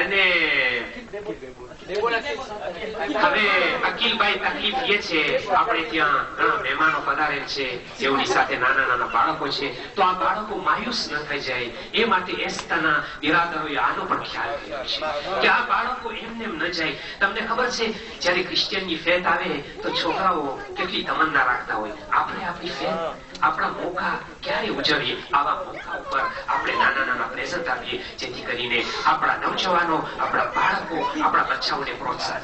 અને હવે અકિલભાઈ તકલીફ એ છે, આપણે ત્યાં ઘણા મહેમાનો પધારેલ છે, જેઓની સાથે નાના નાના બાળકો છે, તો આ બાળકો માયુસ ન થઈ જાય એ માટે એસ્તાના બિરાદરોએ આનો પણ ખ્યાલ કર્યો છે કે આ બાળકો એમને એમ ન જાય. તમને ખબર છે, જયારે ક્રિશ્ચિયનની ફેત આવે તો છોકરાઓ કેટલી તમન્ના રાખતા હોય, આપણે આપણી ફેત, આપણા મોકા ક્યારે ઉજવીએ, આવા મોકા ઉપર આપણે નાના નાના પ્રેઝન્ટ આપીએ, જેથી કરીને આપણા નવજવાનો, આપણા બાળકો, આપણા બચ્ચાઓને પ્રોત્સાહન.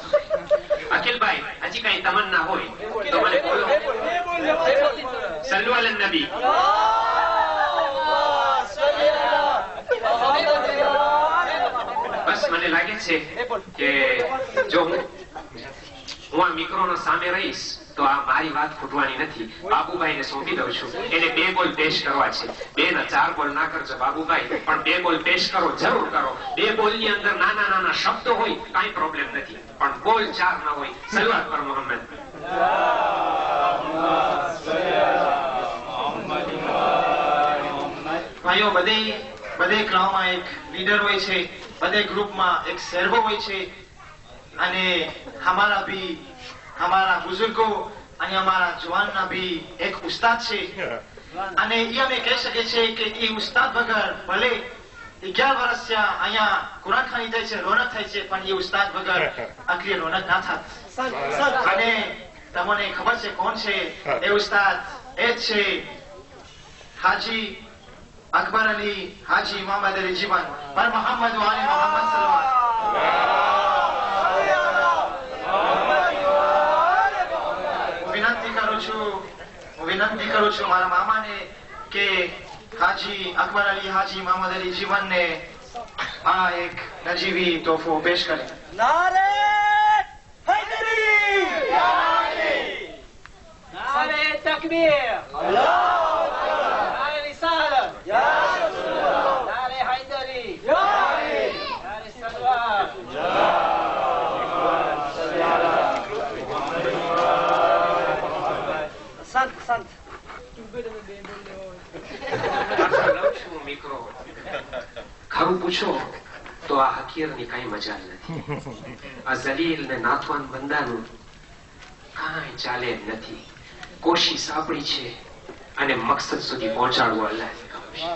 અખિલભાઈ, હજી કઈ તમન્ના હોય તો મને બોલો. સલ્લુ અલન નબી. બસ મને લાગે છે કે જો હું આ મિક્રોનો સામે રહીશ તો આ મારી વાત ફૂટવાની નથી. બાબુભાઈને સોંપી દઉં છું, એને 2 બોલ પેશ કરવા છે. 2 ના 4 બોલ ના કરજો બાબુભાઈ, પણ 2 બોલ પેશ કરો, જરૂર કરો. 2 બોલની અંદર નાના નાના શબ્દો હોય કઈ પ્રોબ્લેમ નથી, પણ બોલ 4 ના હોય. શરૂઆત પર મોહમ્મદ. ભાઈઓ, બધે ક્લાસમાં એક લીડર હોય છે, બધે ગ્રુપમાં એક સર્વો હોય છે, અને हमारा बुजुर्गो અને અમારા જવાનના ભી એક ઉસ્તાદ છે, અને એ અમે કહી શકીએ છીએ કે એ ઉસ્તાદ વગર ભલે 11 વર્ષ અહીંયા કુરાન ખાની થાય છે, રોનક થાય છે, પણ એ ઉસ્તાદ વગર આખરી રોનક ના થાત. અને તમને ખબર છે કોણ છે એ ઉસ્તાદ? એ છે હાજી અકબર અલી હાજી મોહમ્મદ અલી જીવન પર મોહમ્મદ વાલે મોહમ્મદ વિનંતી કરું છું મારા મામાને કે હાજી અકબર અલી હાજી મોહમ્મદ અલી જીવન ને આ એક નજીવી તોહફો પેશ કરે. નારે હૈદરી, નારે તકબીર, અલ્લાહુ અકબર, નારે રિસાલત, યા રસૂલલ્લાહ, નારે હૈદરી, યા અલી, નારે સલવાત, યા સંત મિત્રો ખરું પૂછો તો આ હકીરની કઈ મજા નથી. આ જલીલ ને નાથવાન બંદાનું કઈ ચાલે નથી. કોશિશ આપણી છે અને મકસદ સુધી પહોંચાડવું અલ્લાહનું કામ છે.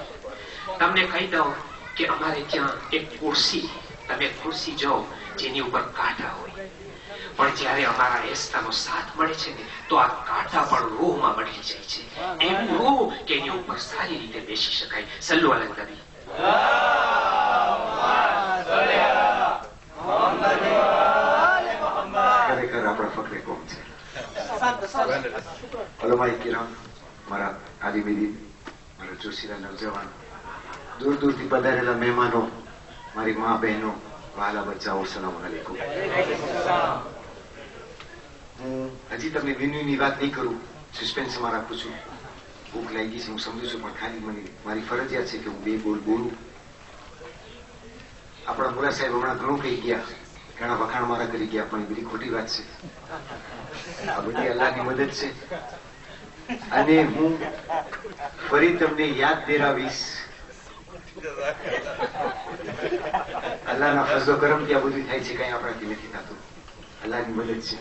તમને કહી દઉં કે અમારે ત્યાં એક ખુરશી, તમે ખુરશી જો જેની ઉપર કાંટા હોય, પણ જયારે અમારા એસ્તાનો સાથ મળે છે ને તો આ કાંટા પણ રૂહમાં બદલી જાય છે. એવું રૂહ કે એની ઉપર સારી રીતે બેસી શકાય. સલ્લુ અલન નબી. ખરેખર આપણા ફકરે કોમ છે. અલમાઈ કિરામ, મારા આદિબીદી, મારા જોશીલા નવજવાન, દૂર દૂરથી પધારેલા મહેમાનો, મારી મા બહેનો, વહાલા બચ્ચાઓ, સલામ અલૈકુમ. હું હજી તમને વિન્યુની વાત નહીં કરું, સસ્પેન્સમાં રાખું છું. ભૂખ લાગી છે હું સમજુ છું, પણ ખાલી મને મારી ફરજિયાત છે કે હું 2 બોલ બોલું. આપણા મુરા સાહેબ હમણાં ઘણું કહી ગયા, ઘણા વખાણ મારા કરી ગયા, પણ એ બધી ખોટી વાત છે. આ બધી અલ્લાહની મદદ છે. અને હું ફરી તમને યાદ દેરાવીશ, અલ્લાહના ફઝલો કરમથી આ બધું થાય છે, કઈ આપણાથી નથી થતું. અલ્લાહની મદદ છે.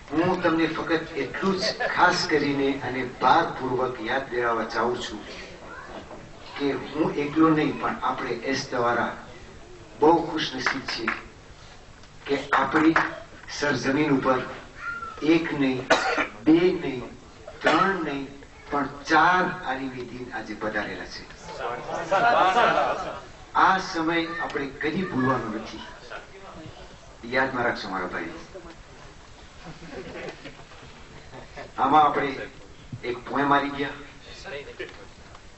હું તમને ફક્ત એટલું જ ખાસ કરીને અને ભારપૂર્વક યાદ દેવાવા ચાહું છું કે હું એકલો નહીં, પણ આપણે એસ દ્વારા બહુ ખુશનસીબ છીએ કે આપણી સરજમીન ઉપર 1 નહીં, 2 નહીં, 3 નહીં, પણ 4 આલિમી દીન આજે પધારેલા છે. આ સમય આપણે કદી ભૂલવાનો નથી. યાદમાં રાખશો મારા ભાઈ. આમાં આપણે એક પોઈમ મારી ગયા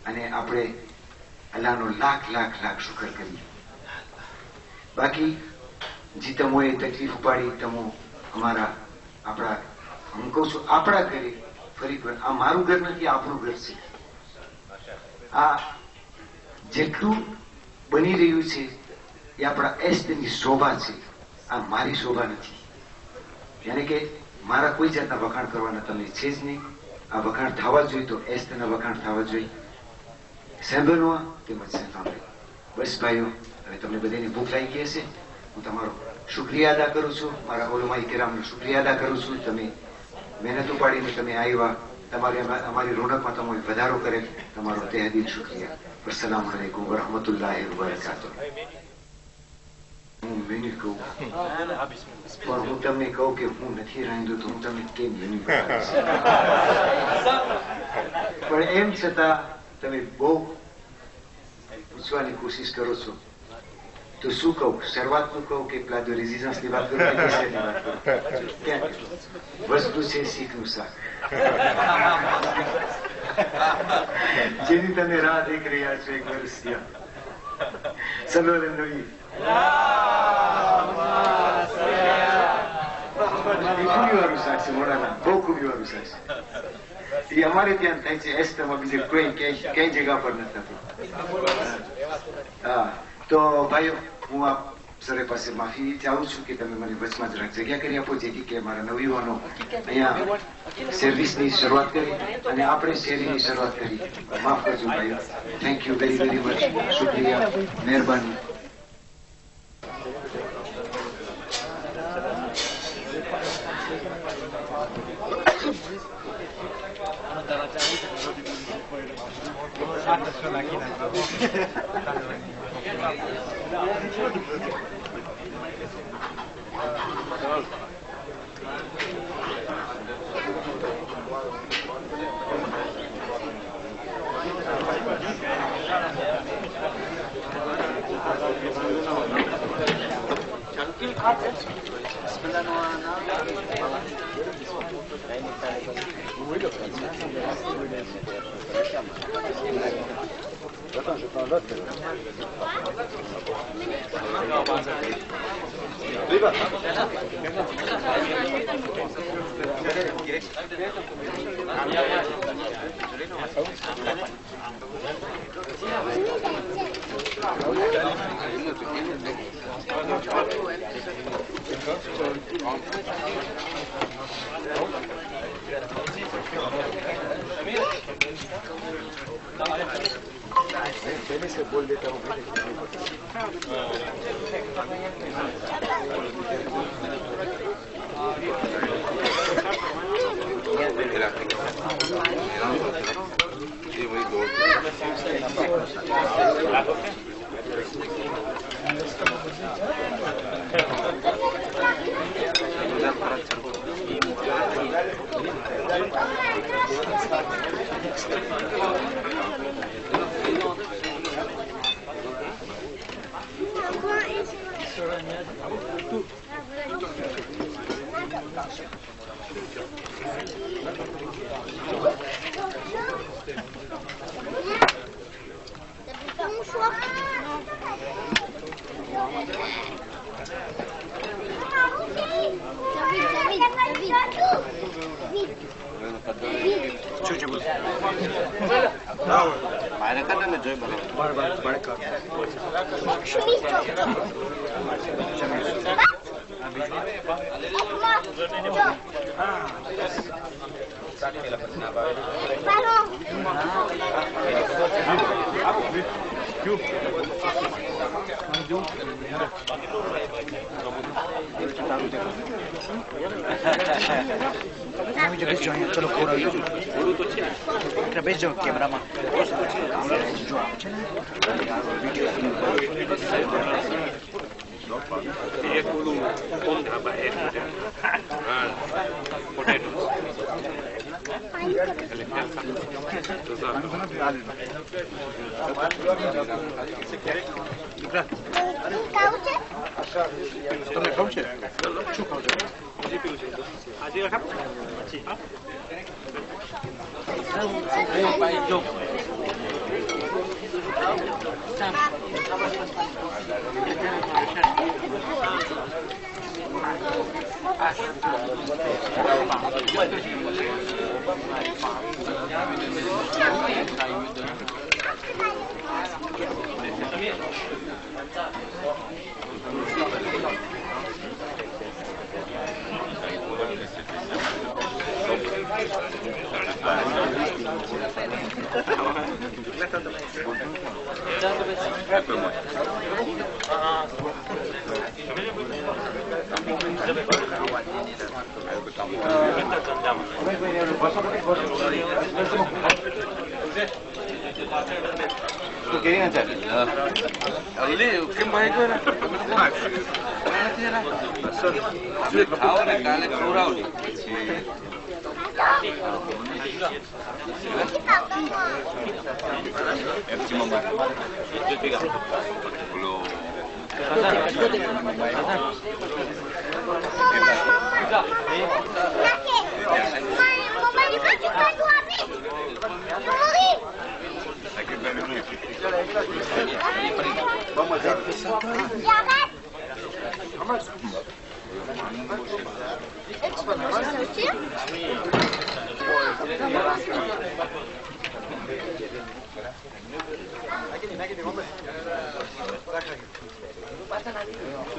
અને આપણે અલ્લાહનો લાખ લાખ લાખ શુકર કરીએ. બાકી જે તમોએ તકલીફ ઉપાડી, તમો અમારા આપણા, હું કહું છું આપણા ઘરે ફરી આ મારું ઘર નથી, આપણું ઘર છે. આ જેટલું બની રહ્યું છે એ આપણા એસ્તની શોભા છે. આ મારી શોભા નથી. યાની કે મારા કોઈ જાતના વખાણ કરવાના તમને છે જ નહીં. આ વખાણ થવા જોઈએ તો એસ્તના વખાણ થવા જોઈએ. સાંભળવા તેમજ સાંભળે. બસ ભાઈઓ, હવે તમને બધાની ભૂખ લાગી ગઈ હશે. હું તમારો શુક્રિયા અદા કરું છું, મારા ઓલમાઈ કિરામનો શુક્રિયા અદા કરું છું. તમે મહેનત ઉપાડીને તમે આવ્યા, તમારે અમારી રોનકમાં તમે વધારો કરે, તમારો તહેદીલ શુક્રિયા. અસ્સલામુ અલૈકુમ વરહમતુલ્લાહિ વબરકાતુહ. હું મેન્યુ કહું પણ હું તમને કહું કે હું નથી રાંધ્યું તો હું તમને કેમ મેન્યુ બતાવીશ. પણ એમ છતાં તમે બહુ પૂછવાની કોશિશ કરો છો તો શું કહું? શરૂઆતનું કહું કે પ્લા de résistance ની વાત કરું કે કેસરની વાત કરું? ક્યાં વસ્તુ છે શીખનું શાક, જેની તમે રાહ દેખ રહ્યા છો એક વર્ષ ત્યાં. સલ્લો અલા નબી. ખૂબી વાળું શાક છે મોડાના, બહુ ખૂબી વાળું શાક છે. એ અમારે ત્યાં થાય છે એસ્ટમાં, બીજે કોઈ કઈ જગ્યા પર નથી થતું. હા, તો ભાઈઓ હું આપ સરે પાસે માફી ચાહું છું કે તમે મને વચમાં જરાક જગ્યા કરી આપો, જેથી કે મારા નવયુવાનો અહીંયા સર્વિસની શરૂઆત કરી અને આપણે શેરીની શરૂઆત કરી. માફ કરજો ભાઈઓ. Thank you very very much. શુક્રિયા, મહેરબાની. पहले से बोल देता हूँ. चलो बेच जाओ कैमरा में जो आप એક ઓલું કોણ ધાબા એક પોટેટો તમને ખાવ છે? શું ખાવ છો? આજે ખાવ જો Gracias. Tú querías hacer. Ali, કેમ ભાઈ ગયો ને? ખાઓ ને કાલે ખવડાવજો.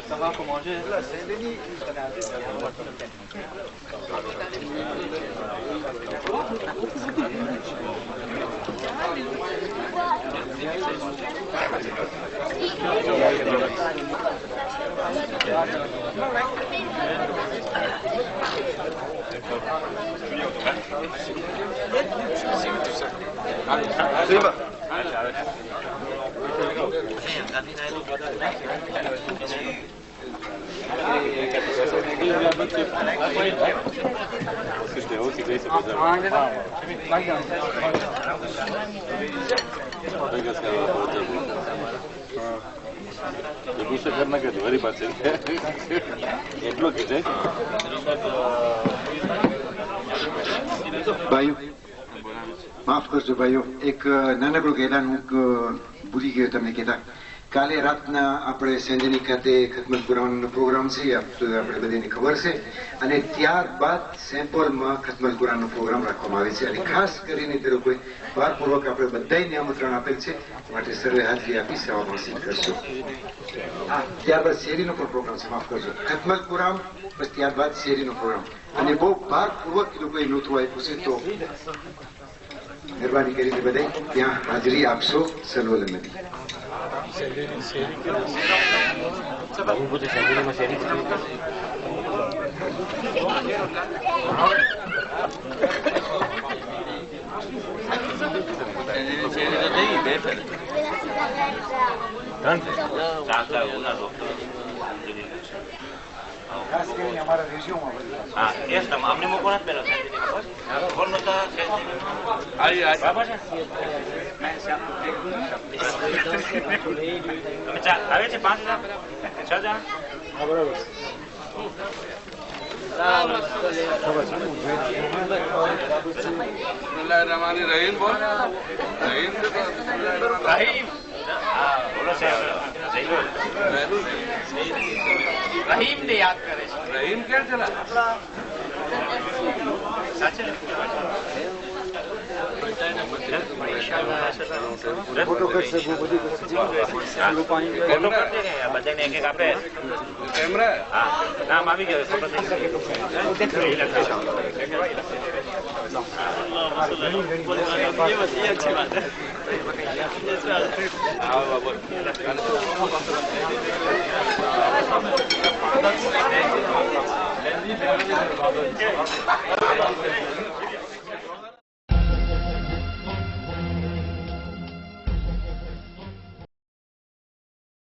Savoir comment manger. Là, c'est Denis. ગુસ્સો કરના કે વરી પાસે એટલો કે છે ભાઈઓ માફ કરજો ભાઈઓ એક નાનકડું એલાન હું ભૂલી ગયો તમને કહેતા કાલે રાતના આપણે સેન્જની ખાતે ખતમત કુરાનનો પ્રોગ્રામ છે આપણે બધાને ખબર છે અને ત્યારબાદ સેમ્પલમાં ખતમત કુરાનનો પ્રોગ્રામ રાખવામાં આવે છે અને ખાસ કરીને તે લોકોએ ભારપૂર્વક આપણે બધાને આમંત્રણ આપેલ છે માટે સર્વે હાજરી આપી સેવામાં સિદ્ધ કરશો ત્યારબાદ શેરીનો પણ પ્રોગ્રામ છે માફ કરજો ખતમત કુરાન બસ ત્યારબાદ શેરીનો પ્રોગ્રામ અને બહુ ભારપૂર્વક એ લોકોએ નોતરું આપ્યું છે તો મહેરબાની કરીને બધા ત્યાં હાજરી આપશો સલવલ નદી બહુ બધું શેરીમાં શેરી ખાસ કરીને અમારા રેશિયોમાં હા એ અમને મોકો નથી પેલો ફોન નતા આવી આવે છે 5 જણા 6 જણા રહીમ બોલ રહીમ બોલો રહીમ ને યાદ કરે છે રહીમ ક્યાં ચલા સાચે ફોટો કરશે બહુ બધી બધાને એક એક આપે કેમેરા હા નામ આવી ગયો ફોટો